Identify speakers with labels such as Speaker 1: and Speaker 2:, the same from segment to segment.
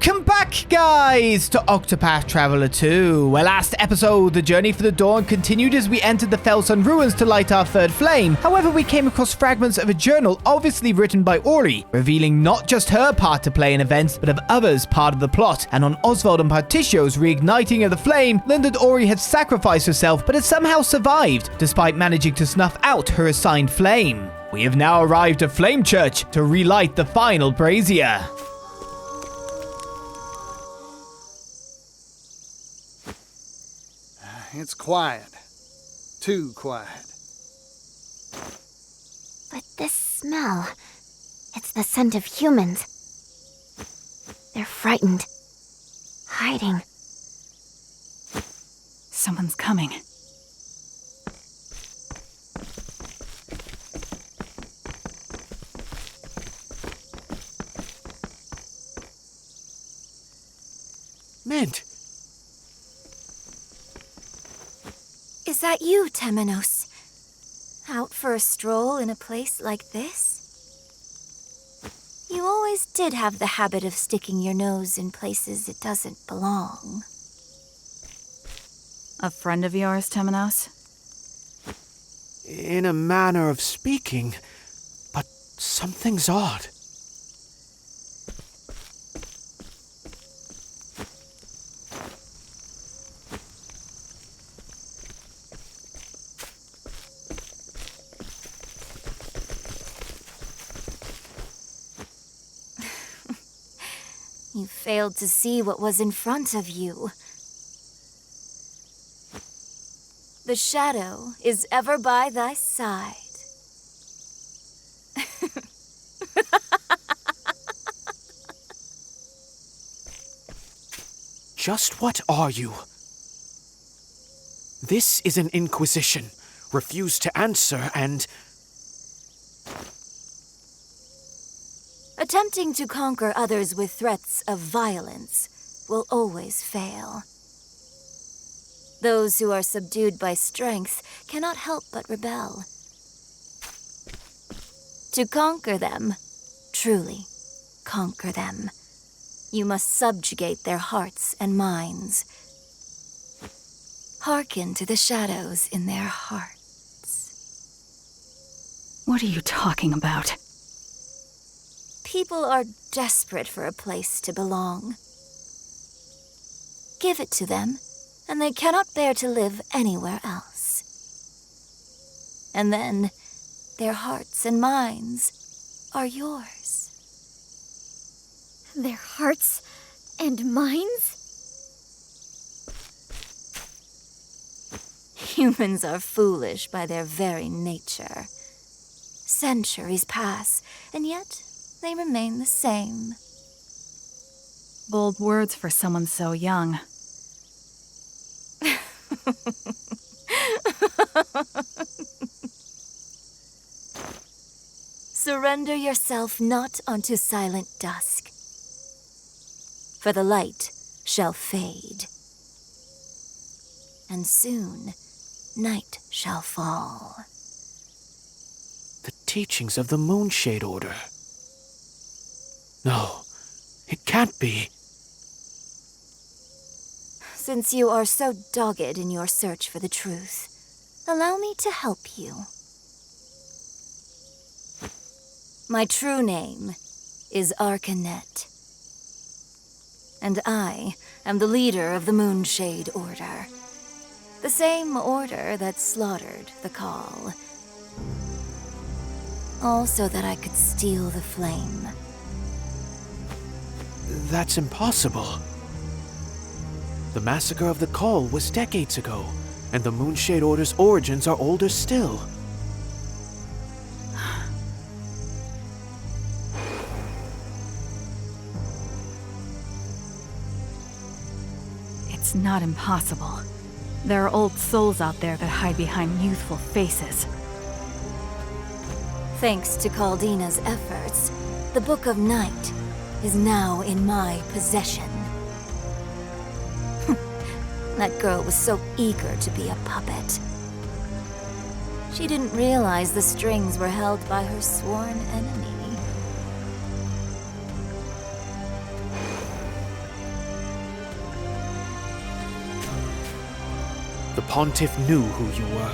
Speaker 1: Welcome back, guys, to Octopath Traveler 2, where last episode, the journey for the Dawn continued as we entered the Felsun ruins to light our third flame. However, we came across fragments of a journal obviously written by Ori, revealing not just her part to play in events, but of others part of the plot. And on Oswald and Partitio's reigniting of the flame, learned that Ori had sacrificed herself, but had somehow survived, despite managing to snuff out her assigned flame. We have now arrived at Flamechurch to relight the final Brazier.
Speaker 2: It's quiet. Too quiet.
Speaker 3: But this smell, it's the scent of humans. They're frightened, hiding.
Speaker 4: Someone's coming.
Speaker 2: Mint!
Speaker 5: Is that you, Temenos? Out for a stroll in a place like this? You always did have the habit of sticking your nose in places it doesn't belong.
Speaker 4: A friend of yours, Temenos?
Speaker 2: In a manner of speaking, but something's odd.
Speaker 5: You failed to see what was in front of you. The shadow is ever by thy side.
Speaker 6: Just what are you? This is an inquisition. Refuse to answer and...
Speaker 5: Attempting to conquer others with threats of violence will always fail. Those who are subdued by strength cannot help but rebel. To conquer them, truly conquer them, you must subjugate their hearts and minds. Hearken to the shadows in their hearts.
Speaker 4: What are you talking about?
Speaker 5: People are desperate for a place to belong. Give it to them, and they cannot bear to live anywhere else. And then, their hearts and minds are yours.
Speaker 3: Their hearts and minds?
Speaker 5: Humans are foolish by their very nature. Centuries pass, and yet they remain the same.
Speaker 4: Bold words for someone so young.
Speaker 5: Surrender yourself not unto silent dusk, for the light shall fade, and soon night shall fall.
Speaker 6: The teachings of the Moonshade Order. No, it can't be.
Speaker 5: Since you are so dogged in your search for the truth, allow me to help you. My true name is Arcanette, and I am the leader of the Moonshade Order, the same order that slaughtered the Call, all so that I could steal the flame.
Speaker 6: That's impossible. The massacre of the Call was decades ago, and the Moonshade Order's origins are older still.
Speaker 4: It's not impossible. There are old souls out there that hide behind youthful faces.
Speaker 5: Thanks to Caldina's efforts, the Book of Night is now in my possession. That girl was so eager to be a puppet. She didn't realize the strings were held by her sworn enemy.
Speaker 6: The Pontiff knew who you were.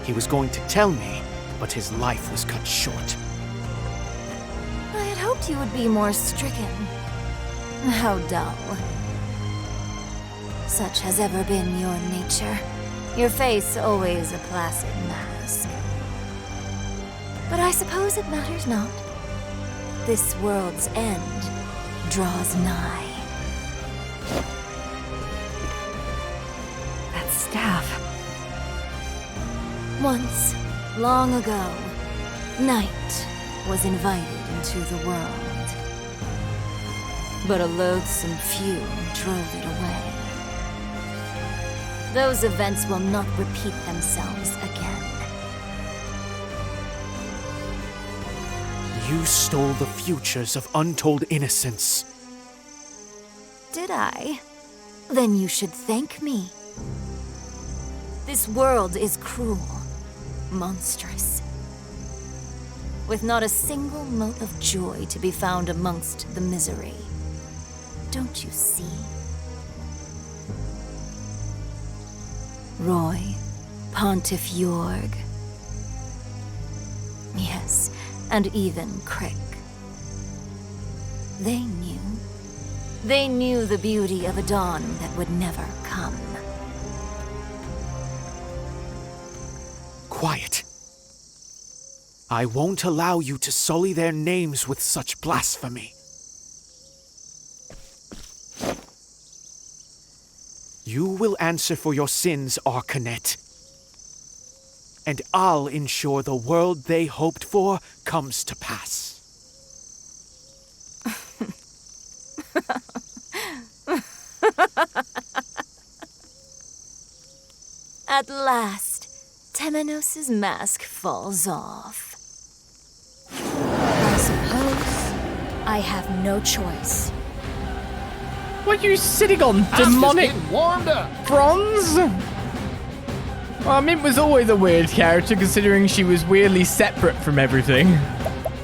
Speaker 6: He was going to tell me, but his life was cut short.
Speaker 5: I had hoped you would be more stricken. How dull. Such has ever been your nature. Your face always a placid mask. But I suppose it matters not. This world's end draws nigh.
Speaker 4: That staff.
Speaker 5: Once, long ago, night was invited into the world. But a loathsome few drove it away. Those events will not repeat themselves again.
Speaker 6: You stole the futures of untold innocence.
Speaker 5: Did I? Then you should thank me. This world is cruel, monstrous, with not a single mote of joy to be found amongst the misery. Don't you see? Roy, Pontiff Jorg. Yes, and even Crick. They knew. They knew the beauty of a dawn that would never come.
Speaker 6: Quiet. I won't allow you to sully their names with such blasphemy. You will answer for your sins, Arcanette. And I'll ensure the world they hoped for comes to pass.
Speaker 5: At last, Temenos' mask falls off. I suppose I have no choice.
Speaker 1: What are you sitting on? Demonic
Speaker 2: warmed up.
Speaker 1: bronze? Well, Mint was always a weird character, considering she was weirdly separate from everything.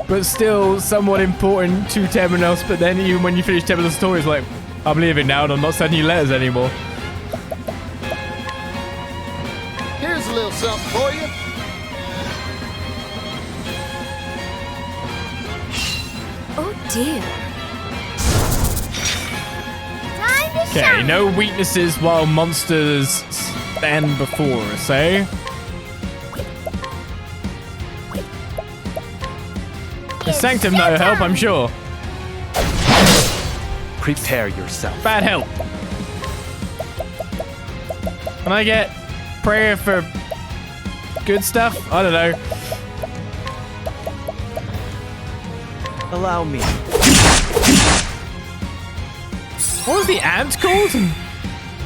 Speaker 1: But still somewhat important to Temenos, but then even when you finish Temenos' story, it's like, I'm leaving now and I'm not sending you letters anymore.
Speaker 2: Here's a little something for you.
Speaker 5: Oh dear.
Speaker 1: Okay, no weaknesses while monsters stand before us, eh? The Sanctum no help, I'm sure.
Speaker 7: Prepare yourself.
Speaker 1: Bad help. Can I get prayer for good stuff? I don't know.
Speaker 7: Allow me.
Speaker 1: What was the ant called?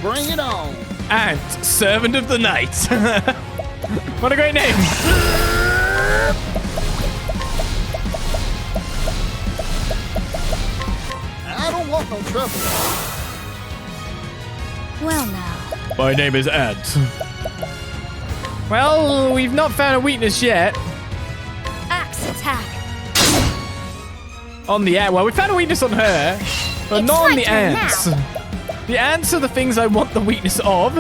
Speaker 2: Bring it on.
Speaker 1: Ant, Servant of the Night. What a great name.
Speaker 2: I don't want no trouble.
Speaker 5: Well now.
Speaker 1: My name is Ant. Well, we've not found a weakness yet.
Speaker 5: Axe attack.
Speaker 1: On the ant. Well, we found a weakness on her, but
Speaker 3: It's
Speaker 1: not on
Speaker 3: my
Speaker 1: the
Speaker 3: turn
Speaker 1: ants.
Speaker 3: now.
Speaker 1: The ants are the things I want the weakness of,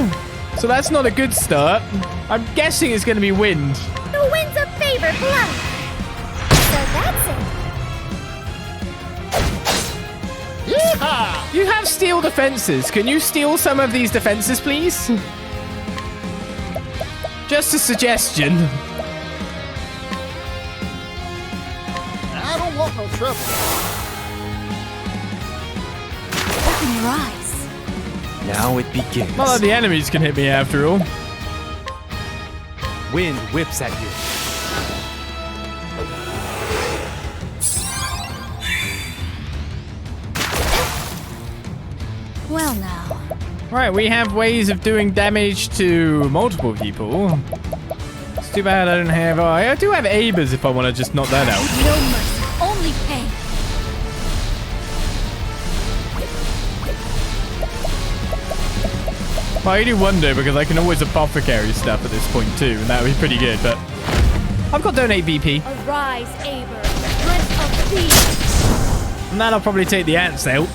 Speaker 1: so that's not a good start. I'm guessing it's going to be wind.
Speaker 3: The wind's a favorite blood. So that's it.
Speaker 2: Yeehaw!
Speaker 1: You have steel defenses. Can you steal some of these defenses, please? Just a suggestion.
Speaker 2: I don't want no trouble.
Speaker 5: Open your eyes.
Speaker 7: Now it begins.
Speaker 1: Not that the enemies can hit me after all.
Speaker 7: Wind whips at you.
Speaker 5: Well now.
Speaker 1: Right, we have ways of doing damage to multiple people. It's too bad I don't have... I do have Abers if I want to just knock that out.
Speaker 5: No mercy, only pain.
Speaker 1: Well, I do wonder because I can always apothecary stuff at this point too, and that would be pretty good, but... I've got donate BP,
Speaker 3: Arise, Aber, Prince of Thieves.
Speaker 1: and that'll probably take the ants out.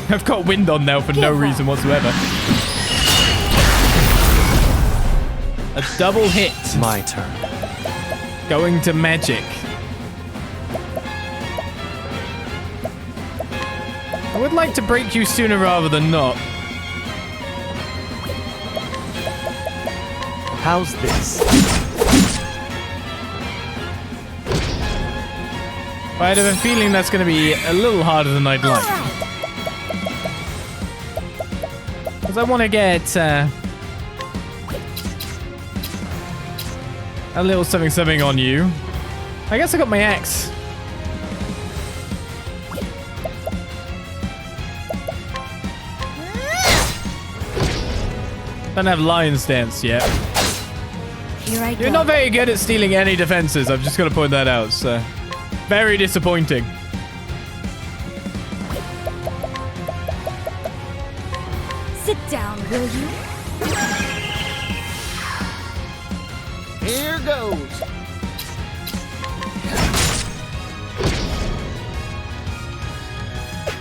Speaker 1: I've got wind on now for no reason whatsoever. A double hit.
Speaker 7: My turn.
Speaker 1: Going to magic. I would like to break you sooner rather than not.
Speaker 7: How's this?
Speaker 1: But I have a feeling that's going to be a little harder than I'd like. Because I want to get a little something on you. I guess I got my axe. Don't have Lion's Dance yet.
Speaker 5: Here I go.
Speaker 1: You're not very good at stealing any defenses. I'm just going to point that out. So, very disappointing.
Speaker 3: Sit down, will you?
Speaker 2: Here goes.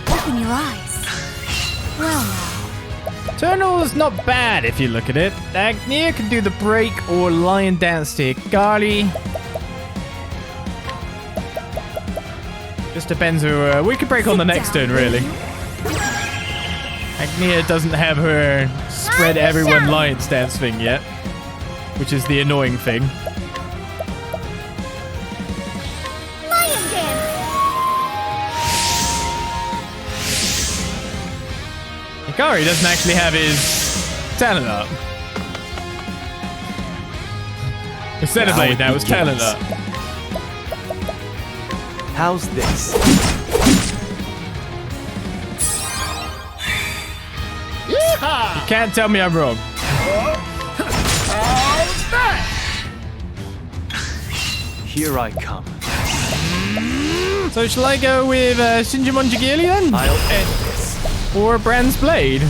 Speaker 3: Open your eyes. Well now.
Speaker 1: Eternal's not bad if you look at it. Agnia can do the break or Lion Dance to Gali. Just depends who. We could break on the next turn, really. Agnia doesn't have her spread everyone Lion Dance thing yet, which is the annoying thing.
Speaker 3: Lion dance.
Speaker 1: Hikari doesn't actually have his talent up. Instead of blade now, it's talent up.
Speaker 7: How's this?
Speaker 1: You can't tell me I'm wrong.
Speaker 7: Here I come.
Speaker 1: So shall I go with Shinjamon Jigili then?
Speaker 7: I'll end this.
Speaker 1: Or Brand's Blade?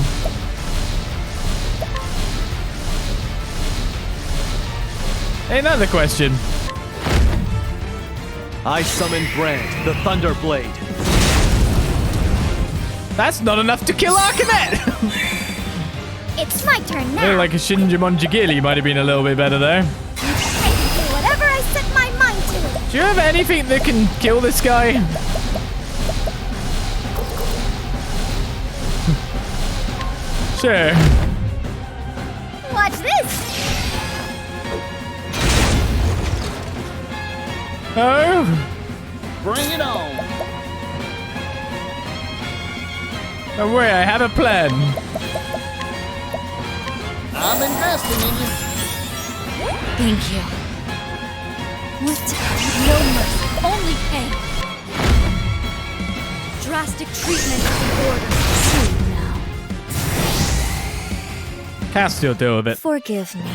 Speaker 1: Ain't that the question?
Speaker 7: I summon Brand, the Thunder Blade.
Speaker 1: That's not enough to kill Arcanette!
Speaker 3: It's my turn now.
Speaker 1: Looked like a Shinjamon Jigili might have been a little bit better there.
Speaker 3: I can do whatever I set my mind to.
Speaker 1: Do you have anything that can kill this guy? Sure.
Speaker 3: Watch this.
Speaker 1: Oh?
Speaker 2: Bring it on.
Speaker 1: Don't worry, I have a plan.
Speaker 2: I'm investing in you.
Speaker 3: Thank you. With no mercy, only pain. Drastic treatment of the order. Soon now.
Speaker 1: Castiel deal with it.
Speaker 3: Forgive me.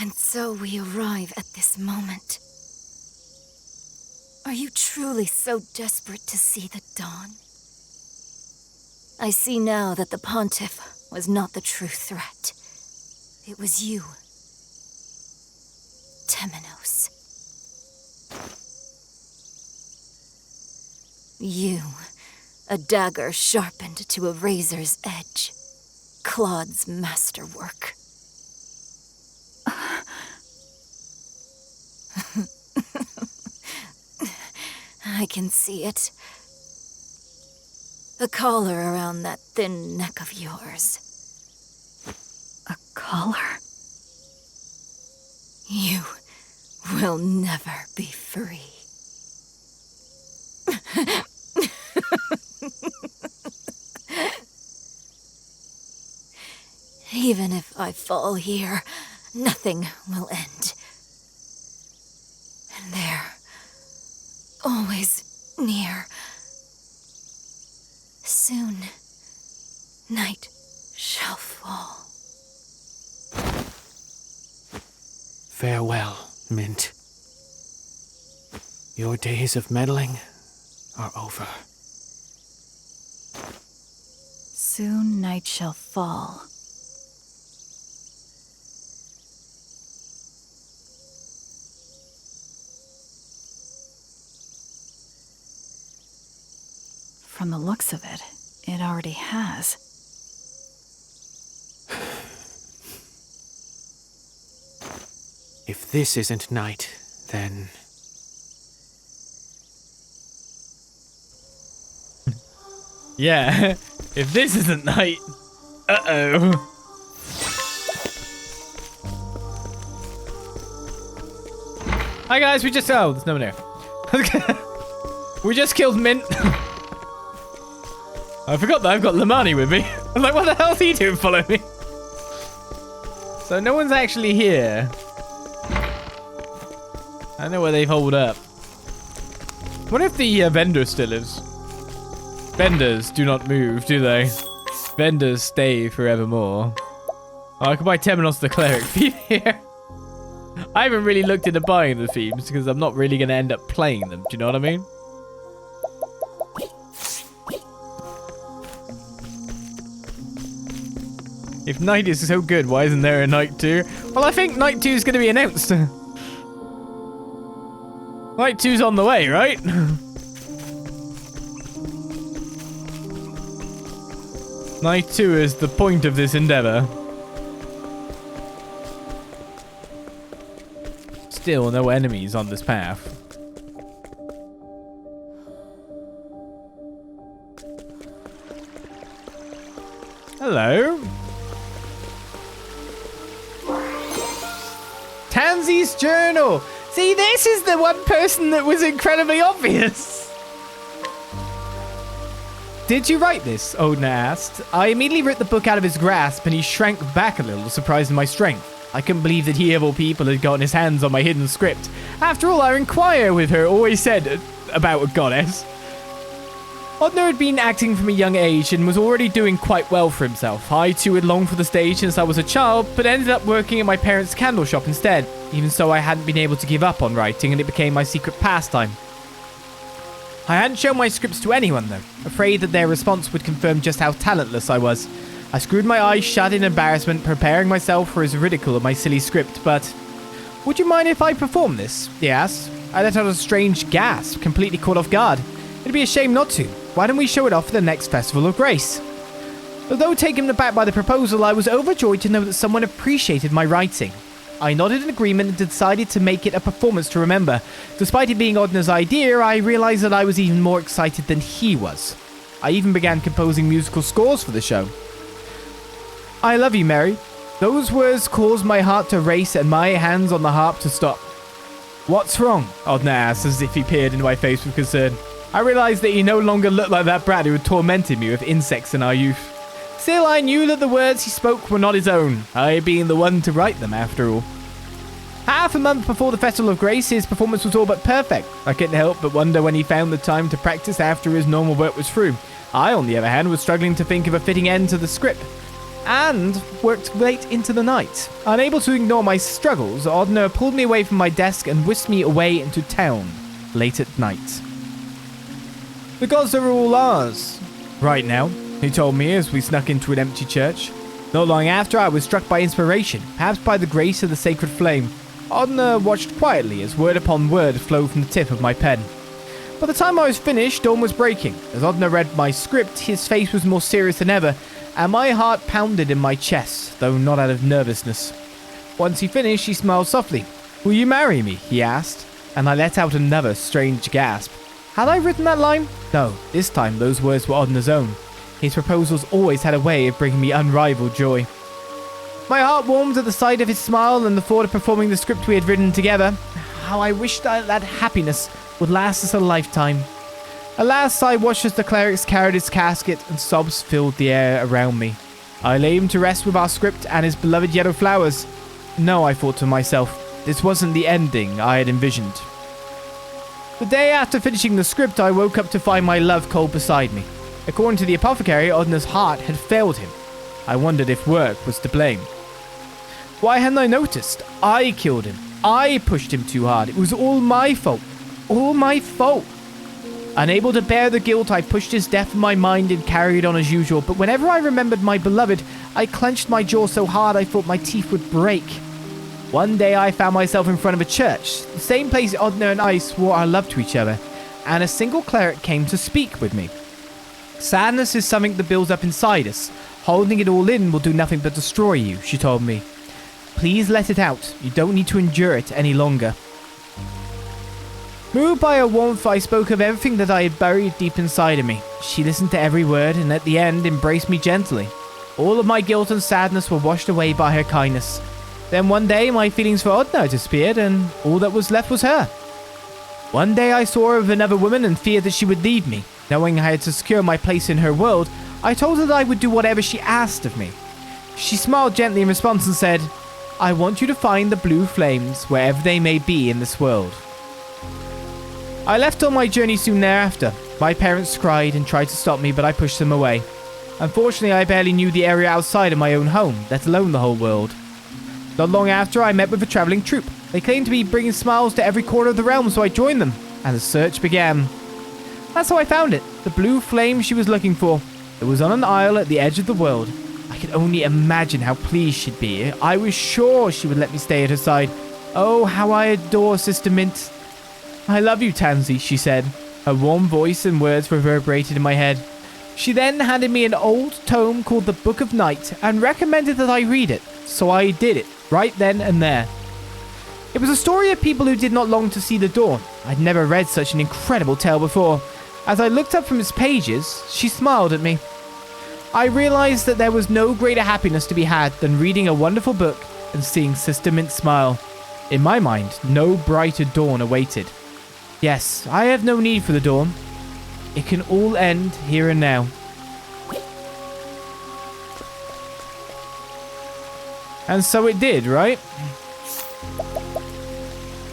Speaker 5: And so we arrive at this moment. Are you truly so desperate to see the dawn? I see now that the Pontiff was not the true threat. It was you, Temenos. You, a dagger sharpened to a razor's edge. Claude's masterwork. I can see it. The collar around that thin neck of yours.
Speaker 4: A collar?
Speaker 5: You will never be free. Even if I fall here, nothing will end. And there, always near. Soon, night shall fall.
Speaker 6: Farewell, Mint. Your days of meddling are over.
Speaker 4: Soon night shall fall. From the looks of it, it already has.
Speaker 6: If this isn't night, then...
Speaker 1: Yeah, if this isn't night... Uh-oh. Hi guys, we just... Oh, there's no one here. We just killed Mint. I forgot that I've got Lamani with me. I'm like, what the hell is he doing following me? So no one's actually here. I don't know where they've holed up. What if the vendor still lives? Vendors do not move, do they? Vendors stay forevermore. Oh, I could buy Temenos the Cleric theme here. I haven't really looked into buying the themes because I'm not really going to end up playing them. Do you know what I mean? If night is so good, why isn't there a night 2? Well, I think night 2 is going to be announced. Night 2's on the way, right? Night 2 is the point of this endeavor. Still no enemies on this path. Hello. Tansy's journal. See, this is the one person that was incredibly obvious. Did you write this? Odin asked. I immediately ripped the book out of his grasp and he shrank back a little, surprised at my strength. I couldn't believe that he of all people had gotten his hands on my hidden script. After all, our inquire with her always said about a goddess. Odner had been acting from a young age and was already doing quite well for himself. I too had longed for the stage since I was a child, but ended up working at my parents' candle shop instead. Even so, I hadn't been able to give up on writing and it became my secret pastime. I hadn't shown my scripts to anyone though, afraid that their response would confirm just how talentless I was. I screwed my eyes shut in embarrassment, preparing myself for his ridicule of my silly script, but... Would you mind if I perform this? He asked. I let out a strange gasp, completely caught off guard. It'd be a shame not to. Why don't we show it off at the next Festival of Grace? Although taken aback by the proposal, I was overjoyed to know that someone appreciated my writing. I nodded in agreement and decided to make it a performance to remember. Despite it being Odner's idea, I realized that I was even more excited than he was. I even began composing musical scores for the show. I love you, Mary. Those words caused my heart to race and my hands on the harp to stop. What's wrong? Odner asked as if he peered into my face with concern. I realized that he no longer looked like that brat who had tormented me with insects in our youth. Still, I knew that the words he spoke were not his own, I being the one to write them after all. Half a month before the Festival of Grace, his performance was all but perfect. I couldn't help but wonder when he found the time to practice after his normal work was through. I, on the other hand, was struggling to think of a fitting end to the script, and worked late into the night. Unable to ignore my struggles, Odner pulled me away from my desk and whisked me away into town, late at night. The gods are all ours. Right now, he told me as we snuck into an empty church. Not long after, I was struck by inspiration, perhaps by the grace of the sacred flame. Odner watched quietly as word upon word flowed from the tip of my pen. By the time I was finished, dawn was breaking. As Odner read my script, his face was more serious than ever, and my heart pounded in my chest, though not out of nervousness. Once he finished, he smiled softly. Will you marry me? He asked, and I let out another strange gasp. Had I written that line? No, this time those words were Odner's own. His proposals always had a way of bringing me unrivaled joy. My heart warmed at the sight of his smile and the thought of performing the script we had written together. How I wished that happiness would last us a lifetime. Alas, I watched as the clerics carried his casket and sobs filled the air around me. I lay him to rest with our script and his beloved yellow flowers. No, I thought to myself, this wasn't the ending I had envisioned. The day after finishing the script, I woke up to find my love cold beside me. According to the apothecary, Odner's heart had failed him. I wondered if work was to blame. Why hadn't I noticed? I killed him. I pushed him too hard. It was all my fault. All my fault. Unable to bear the guilt, I pushed his death from my mind and carried on as usual. But whenever I remembered my beloved, I clenched my jaw so hard I thought my teeth would break. One day I found myself in front of a church, the same place Odner and I swore our love to each other, and a single cleric came to speak with me. Sadness is something that builds up inside us. Holding it all in will do nothing but destroy you, she told me. Please let it out. You don't need to endure it any longer. Moved by her warmth, I spoke of everything that I had buried deep inside of me. She listened to every word and at the end embraced me gently. All of my guilt and sadness were washed away by her kindness. Then one day my feelings for Odna disappeared and all that was left was her. One day I saw her with another woman and feared that she would leave me. Knowing I had to secure my place in her world, I told her that I would do whatever she asked of me. She smiled gently in response and said, I want you to find the blue flames wherever they may be in this world. I left on my journey soon thereafter. My parents cried and tried to stop me, but I pushed them away. Unfortunately, I barely knew the area outside of my own home, let alone the whole world. Not long after, I met with a traveling troupe. They claimed to be bringing smiles to every corner of the realm, so I joined them, and the search began. That's how I found it, the blue flame she was looking for. It was on an isle at the edge of the world. I could only imagine how pleased she'd be. I was sure she would let me stay at her side. Oh, how I adore Sister Mint. I love you, Tansy, she said. Her warm voice and words reverberated in my head. She then handed me an old tome called the Book of Night and recommended that I read it, so I did it, right then and there. It was a story of people who did not long to see the dawn. I'd never read such an incredible tale before. As I looked up from its pages, she smiled at me. I realized that there was no greater happiness to be had than reading a wonderful book and seeing Sister Mint smile. In my mind, no brighter dawn awaited. Yes, I have no need for the dawn. It can all end here and now. And so it did, right?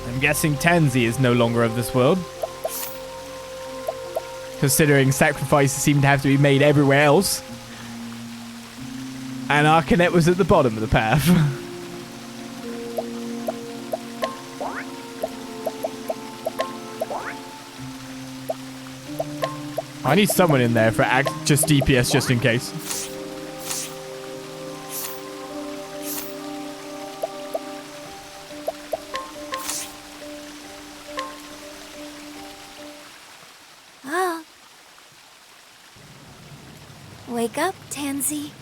Speaker 1: I'm guessing Tansy is no longer of this world. Considering sacrifices seem to have to be made everywhere else. And Arcanette was at the bottom of the path. I need someone in there for just DPS just in case.
Speaker 5: Ah. Wake up, Tansy.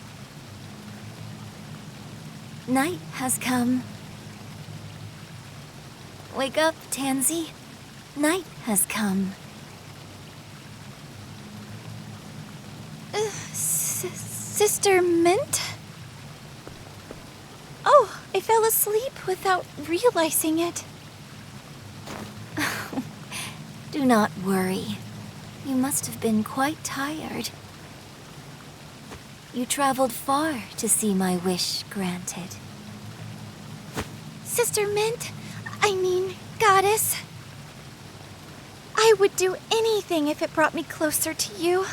Speaker 5: Night has come. Wake up, Tansy. Night has come.
Speaker 3: Sister Mint? Oh, I fell asleep without realizing it.
Speaker 5: Do not worry. You must have been quite tired. You traveled far to see my wish granted.
Speaker 3: Sister Mint, I mean, Goddess. I would do anything if it brought me closer to you.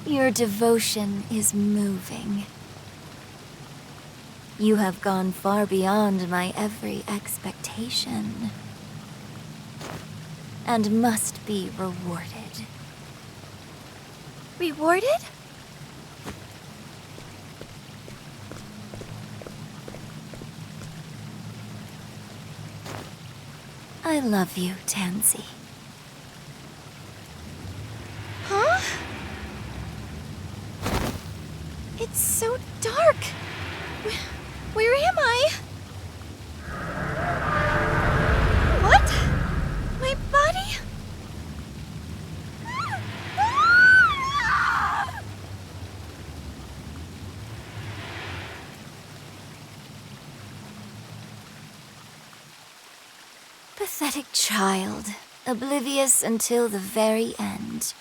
Speaker 5: Your devotion is moving. You have gone far beyond my every expectation, and must be rewarded.
Speaker 3: Rewarded?
Speaker 5: I love you, Tansy.
Speaker 3: Huh? It's so dark. Where am I? What? My body?
Speaker 5: Pathetic child, oblivious until the very end.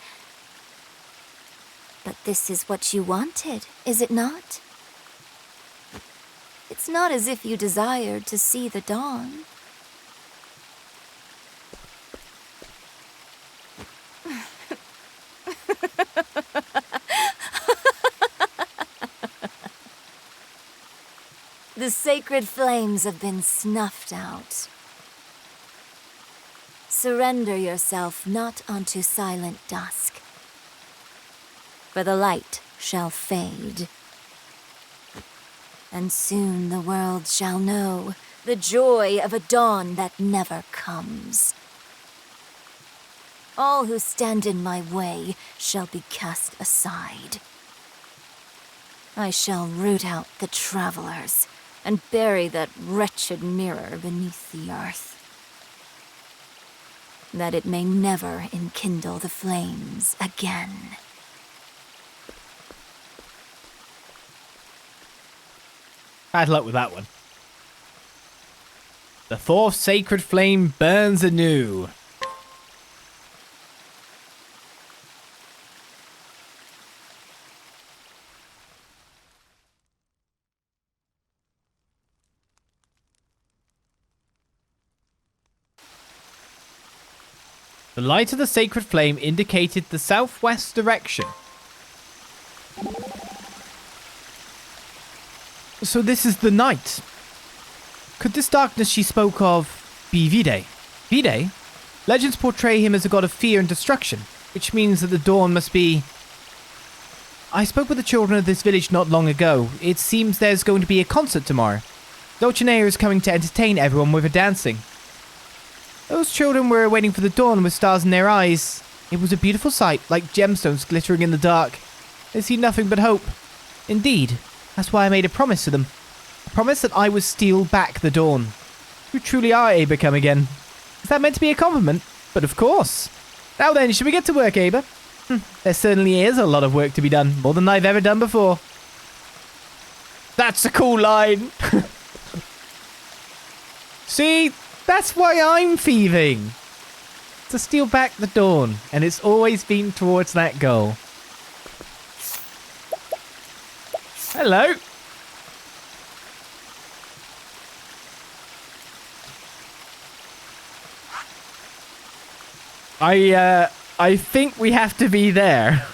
Speaker 5: But this is what you wanted, is it not? It's not as if you desired to see the dawn. The sacred flames have been snuffed out. Surrender yourself not unto silent dusk, for the light shall fade. And soon the world shall know the joy of a dawn that never comes. All who stand in my way shall be cast aside. I shall root out the travelers and bury that wretched mirror beneath the earth, that it may never enkindle the flames again.
Speaker 1: Bad luck with that one. The fourth sacred flame burns anew. The light of the sacred flame indicated the southwest direction. So this is the night. Could this darkness she spoke of be Vide? Vide? Legends portray him as a god of fear and destruction, which means that the dawn must be... I spoke with the children of this village not long ago. It seems there's going to be a concert tomorrow. Dulcinea is coming to entertain everyone with her dancing. Those children were waiting for the dawn with stars in their eyes. It was a beautiful sight, like gemstones glittering in the dark. They see nothing but hope. Indeed, that's why I made a promise to them. A promise that I would steal back the dawn. You truly are, Aba, come again. Is that meant to be a compliment? But of course. Now then, should we get to work, Aba? There certainly is a lot of work to be done. More than I've ever done before. That's a cool line. See? That's why I'm thieving. To steal back the dawn. And it's always been towards that goal. Hello. I think we have to be there.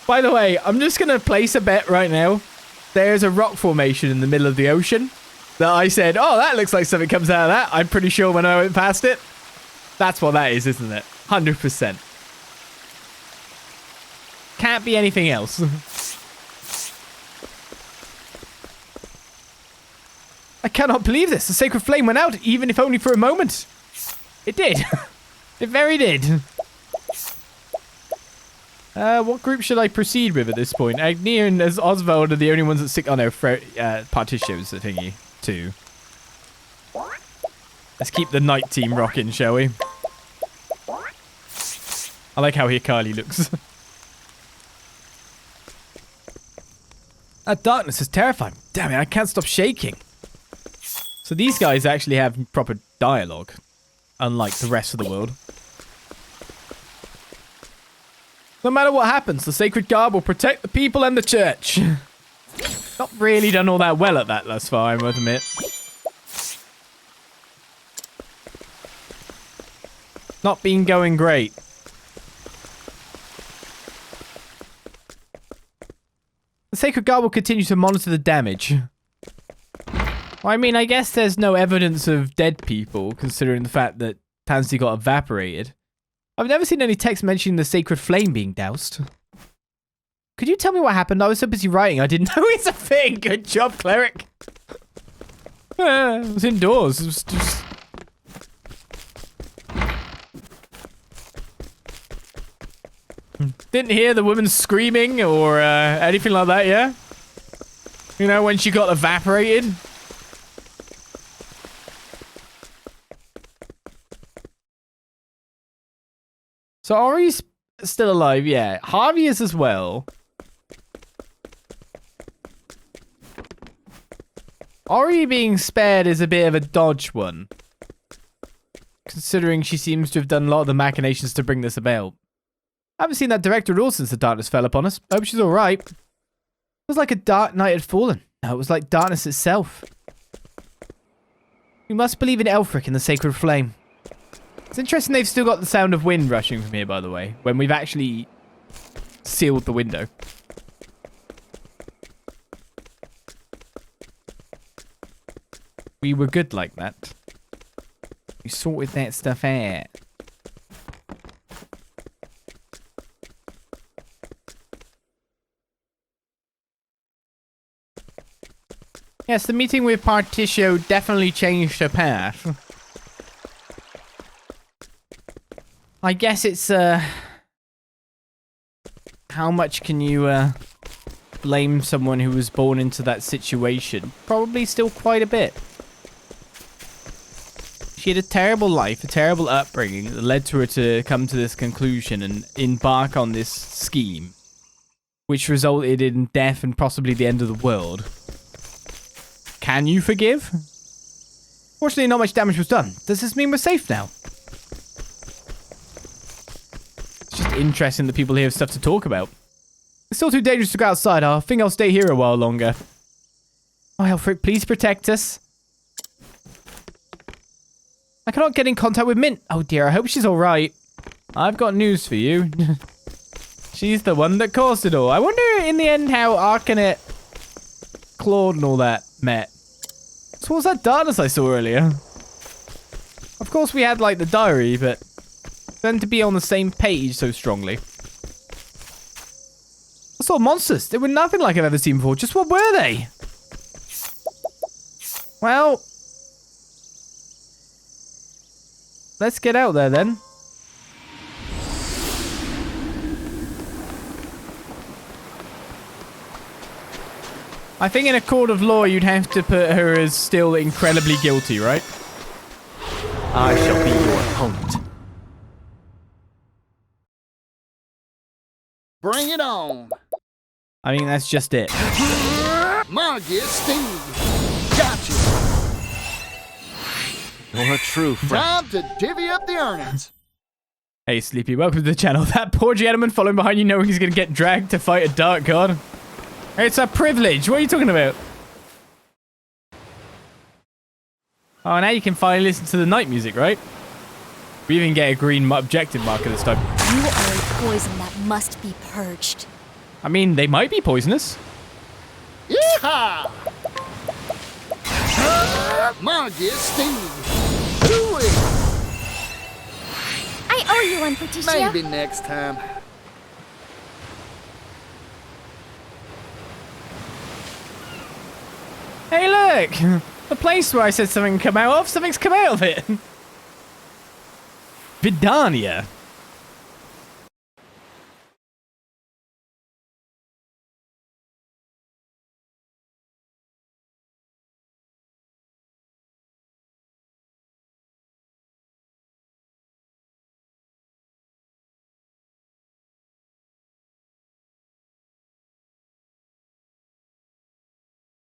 Speaker 1: By the way, I'm just going to place a bet right now. There's a rock formation in the middle of the ocean that I said, oh, that looks like something comes out of that. I'm pretty sure when I went past it. That's what that is, isn't it? 100%. Can't be anything else. I cannot believe this. The sacred flame went out, even if only for a moment. It did. It very did. What group should I proceed with at this point? Agneer and Oswald are the only ones that stick on their partitions, the thingy, too. Let's keep the night team rocking, shall we? I like how Hikari looks. That darkness is terrifying. Damn it, I can't stop shaking. So these guys actually have proper dialogue, unlike the rest of the world. No matter what happens, the sacred guard will protect the people and the church. Not really done all that well at that thus far, I must admit. Not been going great. The sacred guard will continue to monitor the damage. Well, I mean, I guess there's no evidence of dead people, considering the fact that Tansy got evaporated. I've never seen any text mentioning the sacred flame being doused. Could you tell me what happened? I was so busy writing, I didn't know it's a thing. Good job, cleric. It was indoors. It was just... Didn't hear the woman screaming or anything like that, yeah? You know, when she got evaporated? So Ori's still alive, yeah. Harvey is as well. Ori being spared is a bit of a dodge one. Considering she seems to have done a lot of the machinations to bring this about. I haven't seen that director at all since the darkness fell upon us. I hope she's alright. It was like a dark night had fallen. No, it was like darkness itself. We must believe in Elfric and the sacred flame. It's interesting they've still got the sound of wind rushing from here, by the way, when we've actually sealed the window. We were good like that. We sorted that stuff out. Yes, the meeting with Particio definitely changed her path. I guess it's, how much can you, blame someone who was born into that situation? Probably still quite a bit. She had a terrible life, a terrible upbringing that led to her to come to this conclusion and embark on this scheme, which resulted in death and possibly the end of the world. Can you forgive? Fortunately, not much damage was done. Does this mean we're safe now? It's just interesting that people here have stuff to talk about. It's still too dangerous to go outside. I think I'll stay here a while longer. Oh, Helfric, please protect us. I cannot get in contact with Mint. Oh dear, I hope she's alright. I've got news for you. She's the one that caused it all. I wonder in the end how Arcanette, Claude and all that met. So what was that darkness I saw earlier? Of course we had like the diary, but then to be on the same page so strongly. I saw monsters. They were nothing like I've ever seen before. Just what were they? Well, let's get out there then. I think in a court of law you'd have to put her as still incredibly guilty, right?
Speaker 7: I shall be your opponent.
Speaker 8: Bring it on.
Speaker 1: I mean, that's just it.
Speaker 8: Margit Sting. Gotcha.
Speaker 7: You're a true friend.
Speaker 8: Time to divvy up the earnings.
Speaker 1: Hey, Sleepy, welcome to the channel. That poor gentleman following behind you knowing he's going to get dragged to fight a dark god. It's a privilege. What are you talking about? Oh, now you can finally listen to the night music, right? We even get a green objective marker this time.
Speaker 5: You are a poison that must be purged.
Speaker 1: I mean, they might be poisonous.
Speaker 8: Yeehaw! Margit Sting. Do it.
Speaker 3: I owe you one, Patricia.
Speaker 8: Maybe next time.
Speaker 1: Hey, look! The place where I said something come out of, something's come out of it. Vidania.